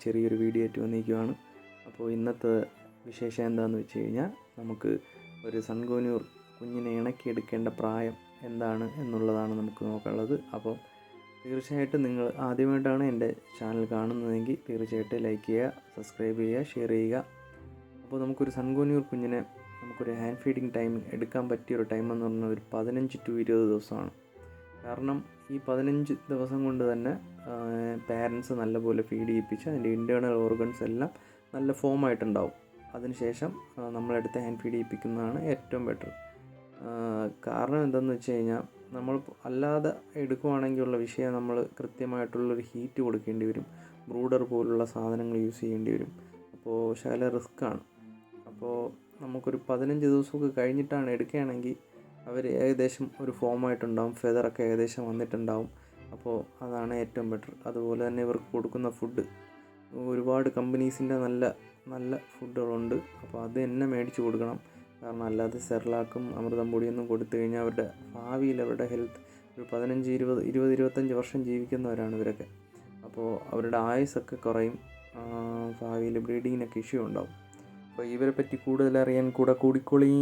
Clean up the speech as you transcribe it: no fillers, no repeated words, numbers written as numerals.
ചെറിയൊരു വീഡിയോ ആയിട്ട് വന്നിരിക്കുകയാണ്. അപ്പോൾ ഇന്നത്തെ വിശേഷം എന്താണെന്ന് വെച്ച് കഴിഞ്ഞാൽ, നമുക്ക് ഒരു സൺകുനിയൂർ കുഞ്ഞിനെ ഇണക്കിയെടുക്കേണ്ട പ്രായം എന്താണ് എന്നുള്ളതാണ് നമുക്ക് നോക്കാനുള്ളത്. അപ്പോൾ തീർച്ചയായിട്ടും നിങ്ങൾ ആദ്യമായിട്ടാണ് എൻ്റെ ചാനൽ കാണുന്നതെങ്കിൽ തീർച്ചയായിട്ടും ലൈക്ക് ചെയ്യുക, സബ്സ്ക്രൈബ് ചെയ്യുക, ഷെയർ ചെയ്യുക. അപ്പോൾ നമുക്കൊരു സൺകുനിയൂർ കുഞ്ഞിനെ നമുക്കൊരു ഹാൻഡ് ഫീഡിങ് ടൈം എടുക്കാൻ പറ്റിയൊരു ടൈം എന്ന് പറഞ്ഞാൽ ഒരു 15 to 20 ദിവസമാണ്. കാരണം ഈ 15 ദിവസം കൊണ്ട് തന്നെ പാരൻസ് നല്ലപോലെ ഫീഡ് ചെയ്യിപ്പിച്ച് അതിൻ്റെ ഇൻറ്റേർണൽ ഓർഗൻസ് എല്ലാം നല്ല ഫോമായിട്ടുണ്ടാവും. അതിനുശേഷം നമ്മളെടുത്ത് ഹാൻഡ് ഫീഡ് ചെയ്യിപ്പിക്കുന്നതാണ് ഏറ്റവും ബെറ്റർ. കാരണം എന്താണെന്ന് വെച്ച് കഴിഞ്ഞാൽ, നമ്മൾ അല്ലാതെ എടുക്കുവാണെങ്കിലുള്ള വിഷയം, നമ്മൾ കൃത്യമായിട്ടുള്ളൊരു ഹീറ്റ് കൊടുക്കേണ്ടി വരും, ബ്രൂഡർ പോലുള്ള സാധനങ്ങൾ യൂസ് ചെയ്യേണ്ടി വരും. അപ്പോൾ ശകല റിസ്ക്കാണ്. അപ്പോൾ നമുക്കൊരു 15 ദിവസമൊക്കെ കഴിഞ്ഞിട്ടാണ് എടുക്കുകയാണെങ്കിൽ അവർ ഏകദേശം ഒരു ഫോമായിട്ടുണ്ടാവും, ഫെദറൊക്കെ ഏകദേശം വന്നിട്ടുണ്ടാവും. അപ്പോൾ അതാണ് ഏറ്റവും ബെറ്റർ. അതുപോലെ തന്നെ ഇവർക്ക് കൊടുക്കുന്ന ഫുഡ്, ഒരുപാട് കമ്പനീസിൻ്റെ നല്ല നല്ല ഫുഡുകളുണ്ട്. അപ്പോൾ അത് തന്നെ മേടിച്ച് കൊടുക്കണം. കാരണം അല്ലാതെ സെർലാക്കും അമൃതം പൊടിയൊന്നും കൊടുത്തു കഴിഞ്ഞാൽ അവരുടെ ഭാവിയിൽ അവരുടെ ഹെൽത്ത് ഒരു 15, 20, 25 വർഷം ജീവിക്കുന്നവരാണ് ഇവരൊക്കെ. അപ്പോൾ അവരുടെ ആയുസ്സൊക്കെ കുറയും, ഭാവിയിൽ ബ്രീഡിങ്ങിനൊക്കെ ഇഷ്യൂ ഉണ്ടാവും. അപ്പോൾ ഇവരെ പറ്റി കൂടുതൽ അറിയാൻ കൂടിക്കോളീ.